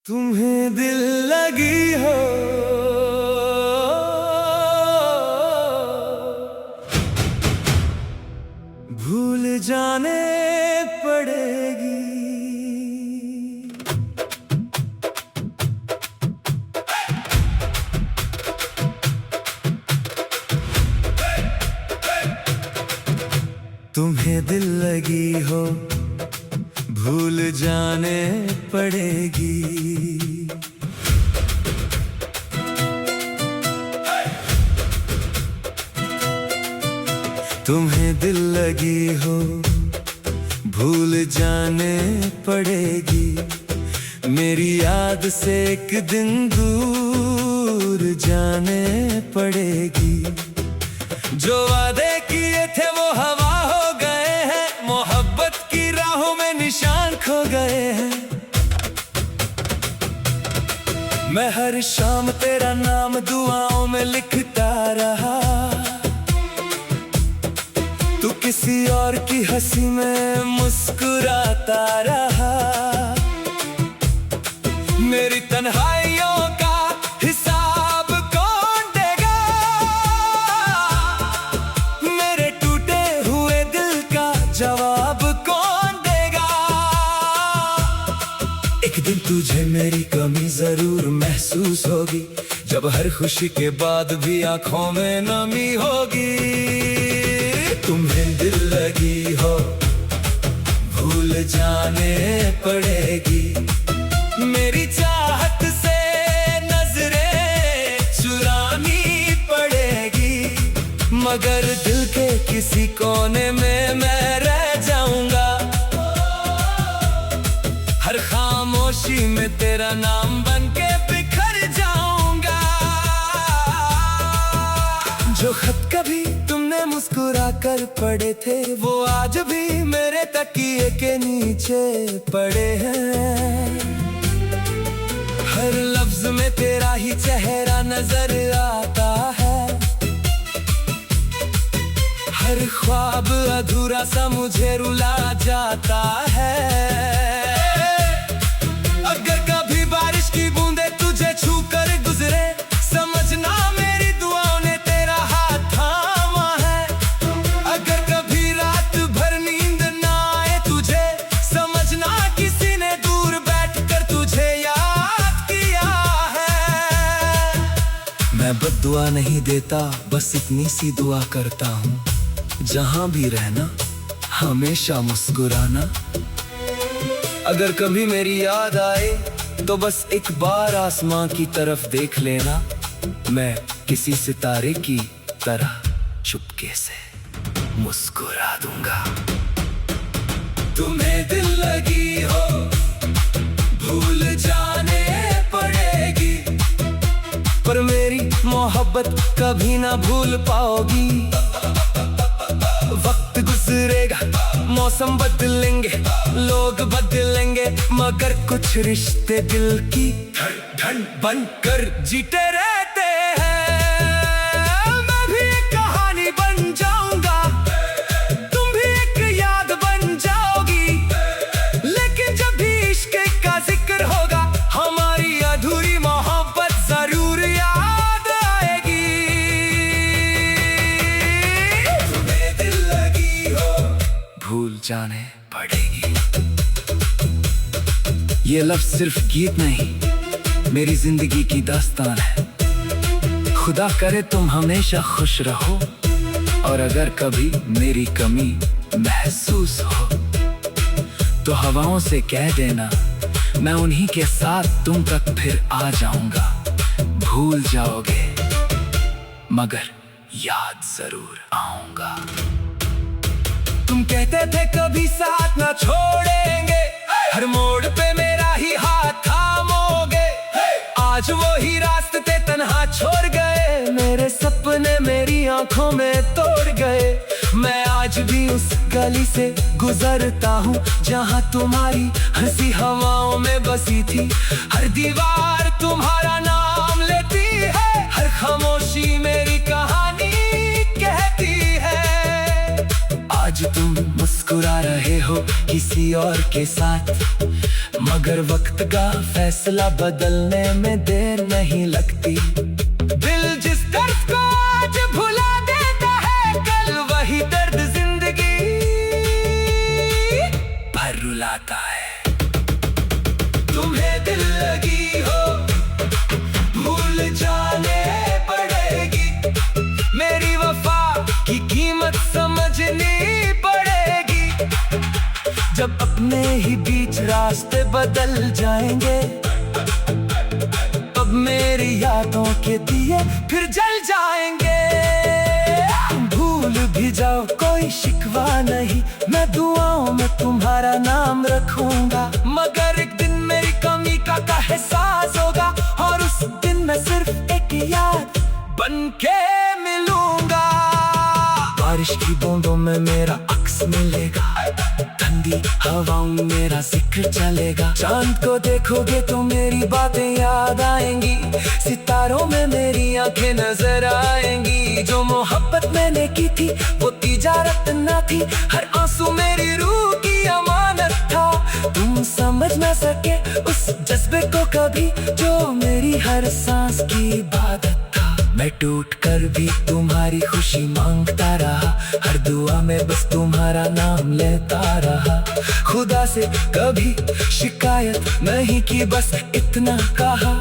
तुम्हें दिल लगी हो भूल जाने पड़ेगी। तुम्हें दिल लगी हो भूल जाने पड़ेगी। तुम्हें दिल लगी हो भूल जाने पड़ेगी। मेरी याद से एक दिन दूर जाने पड़ेगी। जो वादे किए थे वो हवा हो गए हैं, मोहब्बत की राहों में निशान खो गए हैं। मैं हर शाम तेरा नाम दुआओं में लिखता रहा, तू किसी और की हंसी में मुस्कुराता रहा। मेरी तन्हाइयों का हिसाब कौन देगा, मेरे टूटे हुए दिल का जवाब कौन देगा। एक दिन तुझे मेरी कमी जरूर महसूस होगी, जब हर खुशी के बाद भी आंखों में नमी होगी। तुम्हें दिल लगी हो भूल जाने पड़ेगी। मेरी चाहत से नजरें चुरानी पड़ेगी, मगर दिल के किसी कोने में मैं रह जाऊंगा। हर खामोशी में तेरा नाम बनके बिखर जाऊंगा। जो खत कभी तुमने मुस्कुरा कर पढ़े थे, वो आज भी मेरे तकिए के नीचे पड़े हैं। हर लफ्ज में तेरा ही चेहरा नजर आता है। हर ख्वाब अधूरा सा मुझे रुला जाता है। अगर कभी बारिश की बूंदे तुझे छू कर गुजरे, समझना मेरी दुआओं ने तेरा हाथ थामा है। अगर कभी रात भर नींद ना आए तुझे, समझना किसी ने दूर बैठकर तुझे याद किया है। मैं बद्दुआ नहीं देता, बस इतनी सी दुआ करता हूँ, जहाँ भी रहना हमेशा मुस्कुराना। अगर कभी मेरी याद आए तो बस एक बार आसमां की तरफ देख लेना। मैं किसी सितारे की तरह चुपके से मुस्कुरा दूंगा। तुम्हें दिल लगी हो भूल जाने पड़ेगी, पर मेरी मोहब्बत कभी ना भूल पाओगी। वक्त गुजरेगा, मौसम बदलेंगे, लोग बदलेंगे, मगर कुछ रिश्ते दिल की धड़कन बनकर जीते रहते हैं। मैं भी एक कहानी बन जाऊंगा, तुम भी एक याद बन जाओगी। लेकिन जब भी इश्क का जिक्र होगा, हमारी अधूरी मोहब्बत जरूर याद आएगी। तुम्हें दिल लगी हो भूल जाने पड़ेगी। ये लफ्ज सिर्फ गीत नहीं, मेरी जिंदगी की दास्तान है। खुदा करे तुम हमेशा खुश रहो, और अगर कभी मेरी कमी महसूस हो तो हवाओं से कह देना, मैं उन्हीं के साथ तुम तक फिर आ जाऊंगा। भूल जाओगे मगर याद जरूर आऊंगा। तुम कहते थे कभी साथ ना छोड़ेंगे, हर मोड़ पे मेरा ही हाथ थामोगे। आज वो ही रास्ते तन्हा छोड़ गए, मेरे सपने मेरी आंखों में तोड़ गए। मैं आज भी उस गली से गुजरता हूँ, जहाँ तुम्हारी हंसी हवाओं में बसी थी। हर दीवार तुम्हारा नाम लेती है, हर खामोशी मेरी कहानी कहती है। आज तुम मुस्कुरा रहे हो किसी और के साथ, मगर वक्त का फैसला बदलने में देर नहीं लगती। दिल जिस दर्द को आज भुला देता है, कल वही दर्द जिंदगी भर रुलाता है। तुम्हें दिल लगी हो, भूल जाने पड़ेगी। मेरी वफा की कीमत समझनी पड़ेगी। जब अपने ही बीच रास्ते बदल जाएंगे, अब मेरी यादों के दिए फिर जल जाएंगे। भूल भी जाओ कोई शिकवा नहीं, मैं दुआओं में तुम्हारा नाम रखूंगा। मगर एक दिन मेरी कमी का एहसास होगा, और उस दिन मैं सिर्फ एक याद बनके मिलूंगा। बारिश की बूंदों में मेरा अक्स मिलेगा, ठंडी हवाओं में मेरा जिक्र चलेगा। चांद को देखोगे तो मेरी बातें याद आएंगी, सितारों में मेरी आंखें नजर आएंगी। जो मोहब्बत मैंने की थी वो तिजारत ना थी, हर आंसू मेरी रूह की अमानत था। तुम समझ ना सके उस जज्बे को कभी, जो मेरी हर सांस की इबादत था। मैं टूट कर भी तुम्हारी खुशी मांगता रहा, हर दुआ में बस तुम्हारा नाम लेता रहा। खुदा से कभी शिकायत नहीं की, बस इतना कहा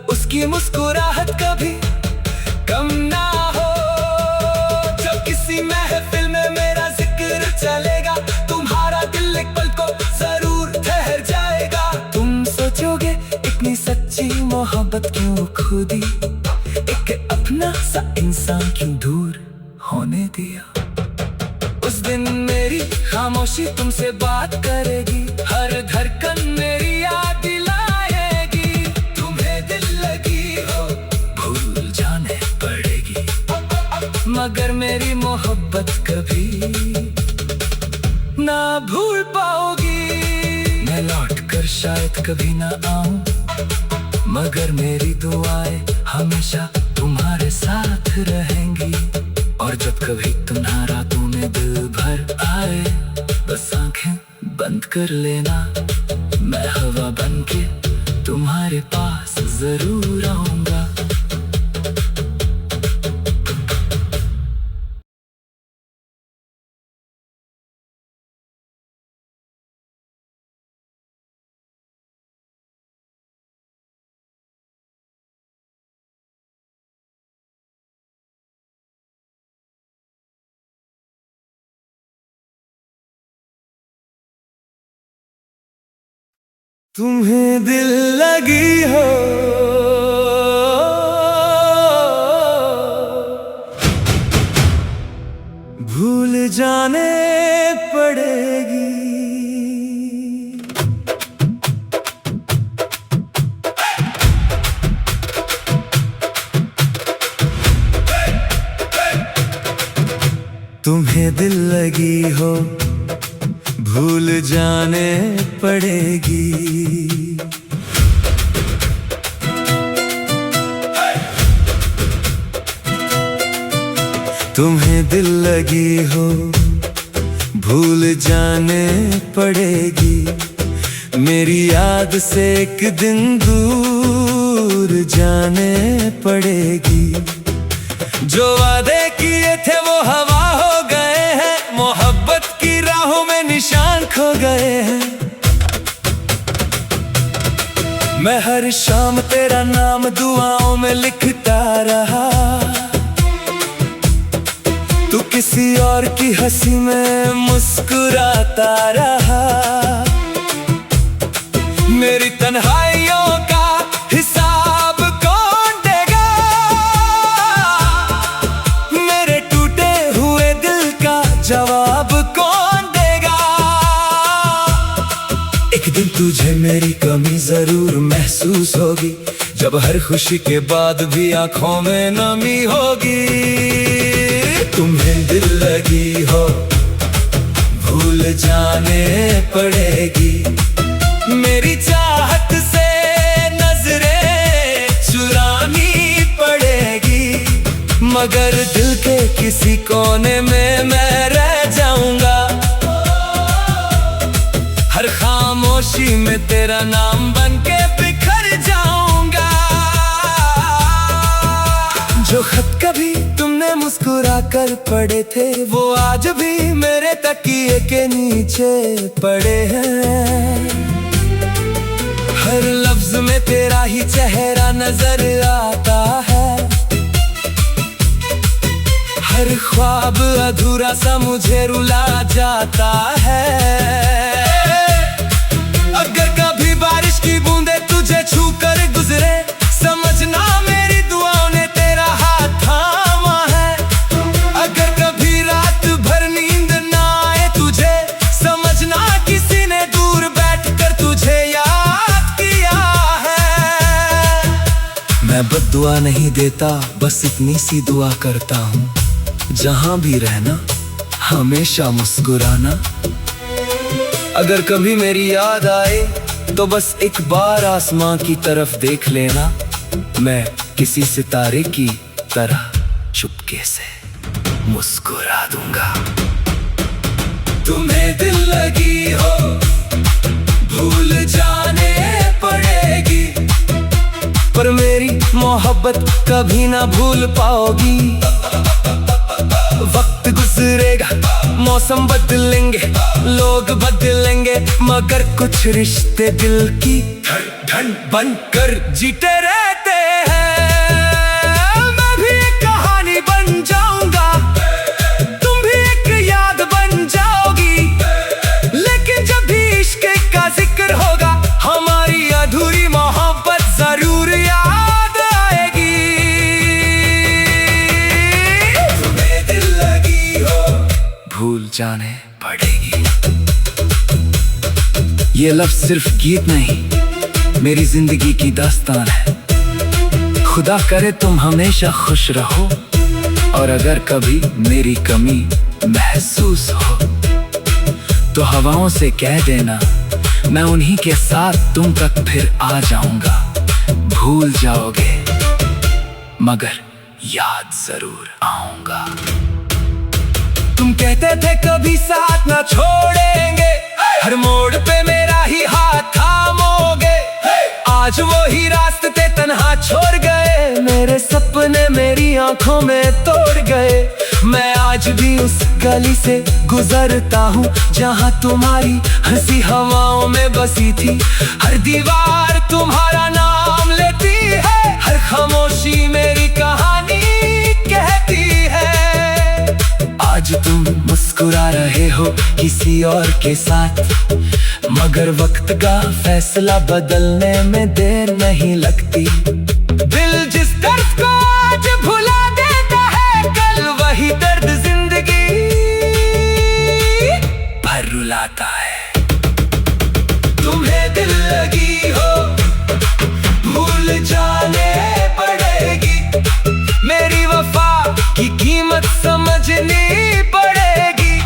उसकी मुस्कुराहट कभी कम ना हो। जब किसी महफिल में मेरा जिक्र चलेगा, तुम्हारा दिल एक पल को जरूर ठहर जाएगा। तुम सोचोगे इतनी सच्ची मोहब्बत क्यों खुदी, एक अपना सा इंसान क्यों दूर होने दिया। उस दिन मेरी खामोशी तुमसे बात करेगी, हर धड़कन मेरी याद दिलाएगी। तुम्हें दिल लगी हो, भूल जाने पड़ेगी, मगर मेरी मोहब्बत कभी ना भूल पाओगी। मैं लौट कर शायद कभी ना आऊं, मगर मेरी दुआएं हमेशा तुम्हारे साथ रहेंगी। और जब कभी तुम्हारा तुम्हें दिल भर आए, बस आंखें बंद कर लेना, मैं हवा बनके तुम्हारे पास जरूर आऊंगा। तुम्हें दिल लगी हो, भूल जाने पड़ेगी। तुम्हें दिल लगी हो, भूल जाने पड़ेगी। तुम्हें दिल लगी हो, भूल जाने पड़ेगी। मेरी याद से एक दिन दूर जाने पड़ेगी। जो वादे किए थे वो हवा हो गए हैं, मोहब्बत की राहों में निशान खो गए हैं। मैं हर शाम तेरा नाम दुआओं में लिखता रहा, तू किसी और की हंसी में मुस्कुराता रहा। मेरी तन्हाइयों का हिसाब कौन देगा, मेरे टूटे हुए दिल का जवाब कौन देगा। एक दिन तुझे मेरी कमी जरूर महसूस होगी, जब हर खुशी के बाद भी आंखों में नमी होगी। तुम्हें दिल लगी हो, भूल जाने पड़ेगी। मेरी चाहत से नजरें चुरानी पड़ेगी, मगर दिल के किसी कोने में मैं रह जाऊंगा। हर खामोशी में तेरा नाम बन के बिखर जाऊंगा। जो खत कभी तुमने मुस्कुरा कर पढ़े थे, वो आज भी मेरे तकिए के नीचे पड़े हैं। हर लफ्ज में तेरा ही चेहरा नजर आता है। हर ख्वाब अधूरा सा मुझे रुला जाता है। अगर कभी बारिश की बूंदे तुझे छू कर गुजरे, समझना मेरी दुआओं ने तेरा हाथ थामा है। अगर कभी रात भर नींद ना आए तुझे, समझना किसी ने दूर बैठकर तुझे याद किया है। मैं बद्दुआ नहीं देता, बस इतनी सी दुआ करता हूँ, जहां भी रहना हमेशा मुस्कुराना। अगर कभी मेरी याद आए तो बस एक बार आसमां की तरफ देख लेना। मैं किसी सितारे की तरह चुपके से मुस्कुरा दूंगा। तुम्हें दिल लगी हो भूल जाने पड़ेगी, पर मेरी मोहब्बत कभी ना भूल पाओगी। वक्त गुजरेगा, मौसम बदलेंगे, लोग बदलेंगे, मगर कुछ रिश्ते दिल की धड़कन बनकर जीते रहते हैं। मैं भी एक कहानी बन जाऊंगा, तुम भी एक याद बन जाओगी। लेकिन जब भी इश्क का जिक्र होगा, हमारी अधूरी मोहब्बत जरूर याद आएगी। तुम्हें दिल लगी हो भूल जाने पड़ेगी। ये लफ्ज सिर्फ गीत नहीं, मेरी जिंदगी की दास्तान है। खुदा करे तुम हमेशा खुश रहो, और अगर कभी मेरी कमी महसूस हो तो हवाओं से कह देना, मैं उन्हीं के साथ तुम तक फिर आ जाऊंगा। भूल जाओगे मगर याद जरूर आऊंगा। तुम कहते थे कभी साथ ना छोड़ेंगे, हर मोड़ पे मेरा ही हाथ थामोगे। आज वो ही रास्ते तन्हा छोड़ गए, मेरे सपने मेरी आंखों में तोड़ गए। मैं आज भी उस गली से गुजरता हूँ, जहाँ तुम्हारी हंसी हवाओं में बसी थी। हर दीवार तुम्हारा नाम लेती है, हर खामोशी मेरी कहानी कहती है। आज तुम मुस्कुरा रहे हो किसी और के साथ, मगर वक्त का फैसला बदलने में देर नहीं लगती। दिल जिस दर्द को आज भुला देता है, कल वही दर्द जिंदगी भर रुलाता है। तुम्हें दिल लगी हो भूल जाने पड़ेगी, मेरी वफा की कीमत समझनी पड़ेगी।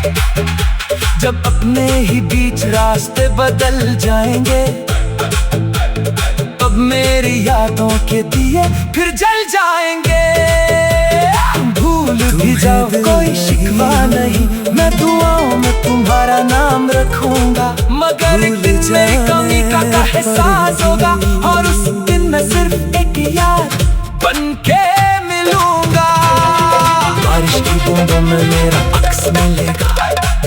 जब अपने ही बीच रास्ते बदल जाएंगे, तब मेरी यादों के दिए फिर जल जाएंगे। भूल भी जाओ कोई शिकवा नहीं, मैं दुआओं में तुम्हारा नाम रखूंगा। मगर एक दिन मेरी कमी का एहसास होगा, और उस दिन मैं सिर्फ एक याद बन के मिलूंगा। बारिश की बूंदों में मेरा अक्स मिलेगा,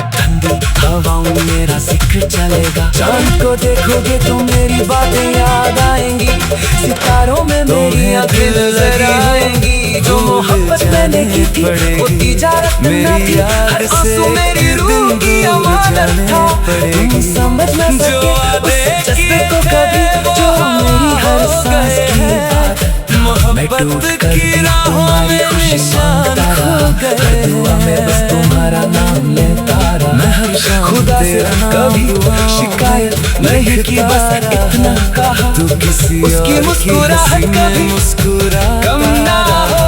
ठंडी हवाओं में मेरा जिक्र चलेगा। चांद को देखोगे तो मेरी बातें याद आएंगी, सितारों में मेरी आंखें नजर आएंगी। जो मोहब्बत मैंने की थी वो तिजारत ना थी, हर आंसू मेरी रूह की अमानत था। तुम समझ ना सके उस जज्बे को कभी, जो मेरी हर सांस की बात। मैं टूट कर भी तुम्हारी खुशी मांगता रहा, हर दुआ में बस तुम्हारा नाम लेता रहा। मैं हर शाम खुदा से कभी शिकायत नहीं की, बस इतना कहा उसकी मुस्कुराहट कभी कम ना हो।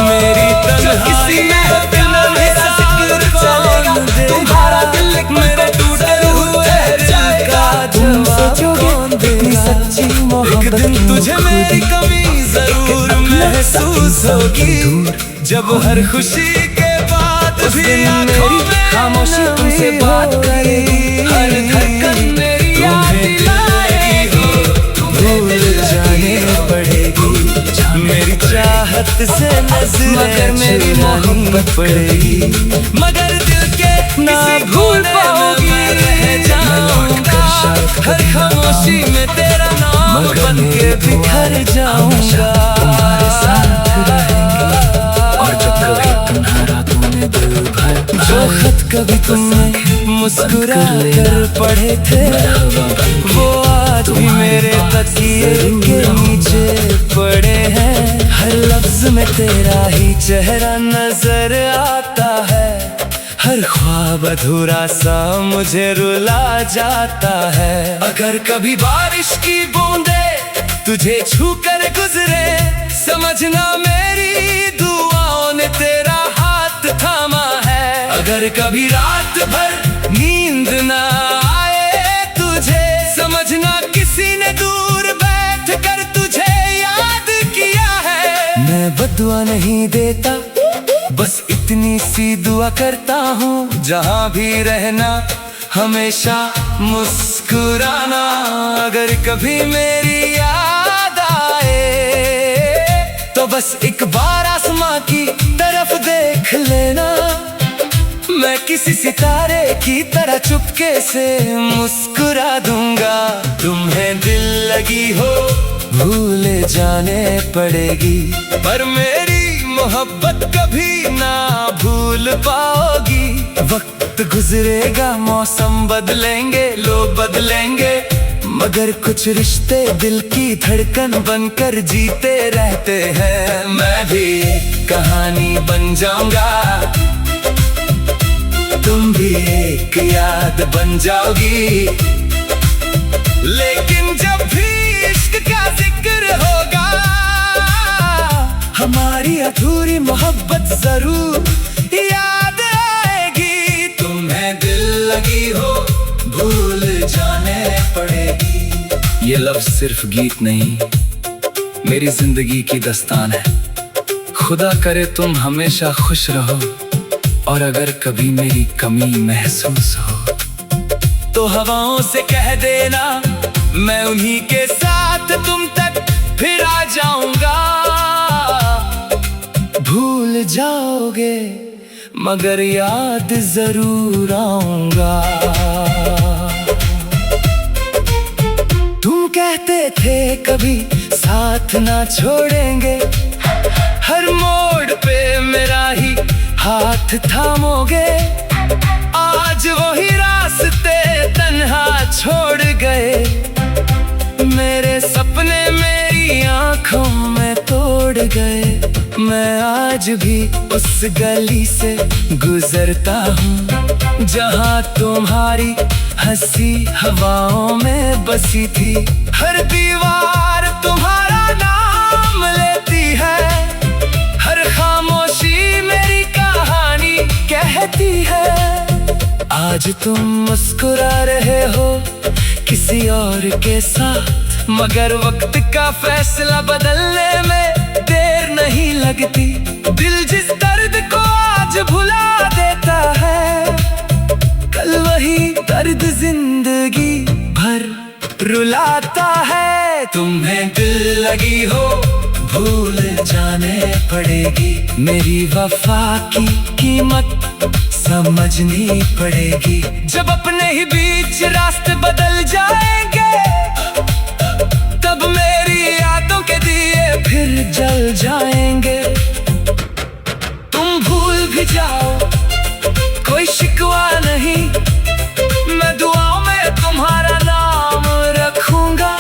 मेरी तन्हाई में दिल मेरा जिक्र चलेगा, तुम्हारा दिल मेरे टूटे हुए दिल का। तुम सोचोगे इतनी सच्ची मोहब्बत, एक दिन तुझे मेरी कमी जरूर महसूस होगी। जब हर खुशी के बाद भी आंखों में खामोशी तुमसे बात करेगी, हर धड़कन मेरी याद दिलाए। हाथ से नजरें मगर मेरी मोहब्बत पड़ेगी, मगर दिल के ना भूल पाओगी। रह जाऊंगा हर खामोशी में तेरा नाम बन के बिखर जाऊंगा। तुम्हारे साथ रहेंगे और जब कभी तुम्हारा तूने दिल भर जो खत कभी तुमने मुस्कुरा कर पढ़े थे, वो आज भी मेरे तकिए के नीचे पड़े हैं। हर लफ्ज में तेरा ही चेहरा नजर आता है, हर ख्वाब अधूरा सा मुझे रुला जाता है। अगर कभी बारिश की बूंदे तुझे छू कर गुजरे, समझना मेरी दुआओं ने तेरा हाथ थामा है। अगर कभी रात भर नींद ना आए तुझे, समझना किसी ने दूर बैठ कर तुझे याद किया है। मैं बदुआ नहीं देता, बस इतनी सी दुआ करता हूँ, जहाँ भी रहना हमेशा मुस्कुराना। अगर कभी मेरी याद आए तो बस एक बार आसमां की तरफ देख लेना। मैं किसी सितारे की तरह चुपके से मुस्कुरा दूंगा। तुम्हें दिल लगी हो भूल जाने पड़ेगी, पर मेरी मोहब्बत कभी ना भूल पाओगी। वक्त गुजरेगा, मौसम बदलेंगे, लोग बदलेंगे, मगर कुछ रिश्ते दिल की धड़कन बनकर जीते रहते हैं। मैं भी कहानी बन जाऊंगा, तुम भी एक याद बन जाओगी। लेकिन जब भी इश्क का जिक्र होगा, हमारी अधूरी मोहब्बत जरूर याद आएगी। तुम्हें दिल लगी हो भूल जाने पड़ेगी। ये लफ्ज सिर्फ गीत नहीं, मेरी जिंदगी की दास्तान है। खुदा करे तुम हमेशा खुश रहो, और अगर कभी मेरी कमी महसूस हो तो हवाओं से कह देना, मैं उन्हीं के साथ तुम तक फिर आ जाऊंगा। भूल जाओगे मगर याद जरूर आऊंगा। तुम कहते थे कभी साथ ना छोड़ेंगे, हर मोड़ पे मेरा ही हाथ थामोगे। आज वही रास्ते तन्हा छोड़ गए, मेरे सपने मेरी आंखों में तोड़ गए। मैं आज भी उस गली से गुजरता हूँ, जहाँ तुम्हारी हंसी हवाओं में बसी थी। हर दीवार तुम्हारा नाम लेती है, हर खामोशी मेरी कहानी कहती है। आज तुम मुस्कुरा रहे हो किसी और के साथ, मगर वक्त का फैसला बदलने में देर नहीं लगती। दिल जिस दर्द को आज भुला देता है, कल वही दर्द जिंदगी भर रुलाता है। तुम्हें दिल लगी हो भूल जाने पड़ेगी, मेरी वफा की कीमत समझनी पड़ेगी। जब अपने ही बीच रास्ते बदल जाएंगे, तब मेरी यादों के दिए फिर जल जाएंगे। तुम भूल भी जाओ कोई शिकवा नहीं, मैं दुआओं में तुम्हारा नाम रखूंगा।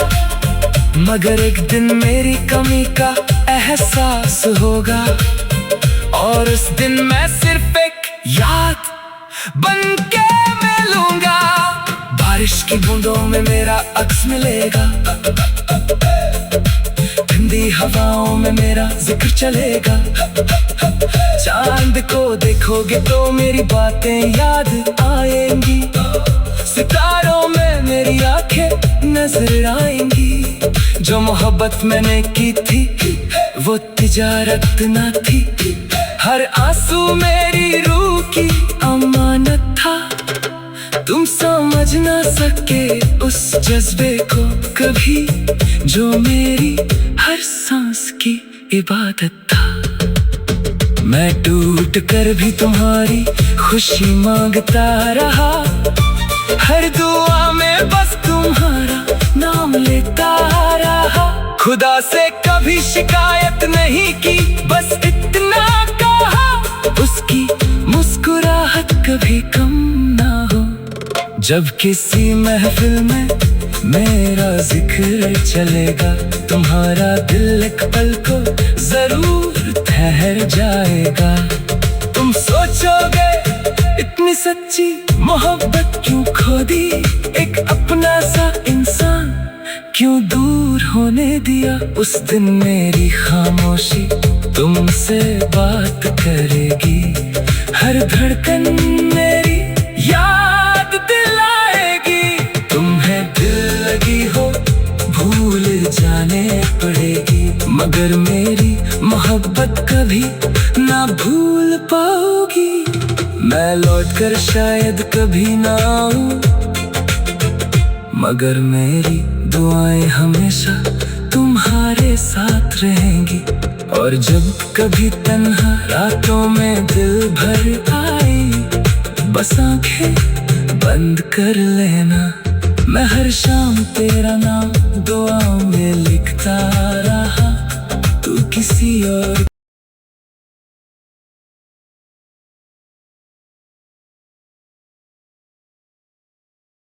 मगर एक दिन मेरी कमी का एहसास होगा, और उस दिन मैं सिर्फ एक याद बन के मिलूंगा। बारिश की बूंदों में मेरा अक्स मिलेगा, ठंडी हवाओं में मेरा जिक्र चलेगा। चांद को देखोगे तो मेरी बातें याद आएंगी, सितारों में मेरी आंखें नजर आएंगी। जो मोहब्बत मैंने की थी वो तिजारत ना थी, हर आंसू मेरी रूह की अमानत था। तुम समझ ना सके उस जज्बे को कभी, जो मेरी हर सांस की इबादत था। मैं टूट कर भी तुम्हारी खुशी मांगता रहा, हर दुआ में बस तुम्हारा नाम लेता रहा। खुदा से कभी शिकायत नहीं की, बस इतना कहा उसकी मुस्कुराहट कभी कम ना हो। जब किसी महफिल में मेरा जिक्र चलेगा, तुम्हारा दिल एक पल को जरूर ठहर जाएगा। तुम सोचोगे इतनी सच्ची मोहब्बत क्यों खो दी, एक अपना सा इंसान क्यों दूर होने दिया। उस दिन मेरी खामोशी तुमसे बात करेगी, हर धड़कन मेरी याद दिलाएगी। तुम्हें दिल लगी हो भूल जाने पड़ेगी, मगर मेरी मोहब्बत कभी ना भूल पाओगी। मैं लौटकर शायद कभी ना आऊं, मगर मेरी दुआएं हमेशा तुम्हारे साथ रहेंगी। और जब कभी तन्हा रातों में दिल भर आई, बस आंखें बंद कर लेना। मैं हर शाम तेरा नाम दुआ में लिखता रहा, तू किसी और